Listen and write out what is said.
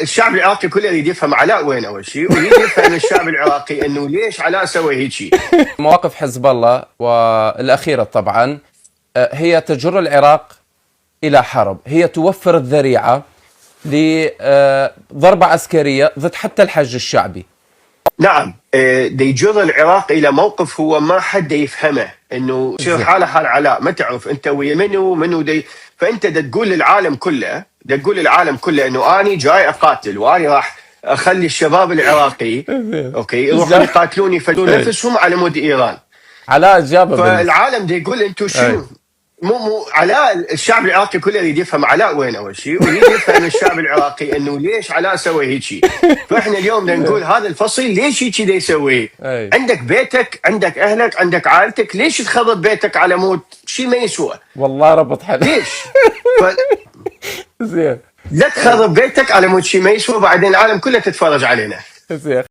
الشعب العراقي كله يريد يفهم علاء وين اول شيء، ويريد يفهم الشعب العراقي انه ليش علاء سوى هيك. مواقف حزب الله والأخيرة طبعا هي تجر العراق إلى حرب، هي توفر الذريعة لضربة عسكرية ضد حتى الحج الشعبي. نعم، دي يجر العراق الى موقف هو ما حد يفهمه، انه يصير حاله حال علاء، ما تعرف انت ويا منو دي. فانت تقول للعالم كله، انه اني جاي اقاتل، واني راح اخلي الشباب العراقي اوكي يروحون يقاتلون يفدون نفسهم على مود ايران. علاء جابه فالعالم دي يقول انتم شنو؟ مو علاء، الشعب العراقي كله يريد يفهم علاء وين اول شيء، ويريد يفهم الشعب العراقي انه ليش علاء سوى هيك. فاحنا اليوم بدنا نقول هذا الفصيل ليش هيك دا يسوي؟ عندك بيتك، عندك اهلك، عندك عائلتك، ليش تخرب بيتك على مود شيء ما يسوى؟ والله ربط حل. ليش؟ زين، لا تخرب بيتك على مود شيء ما يسوى، بعدين العالم كله تتفرج علينا. زين.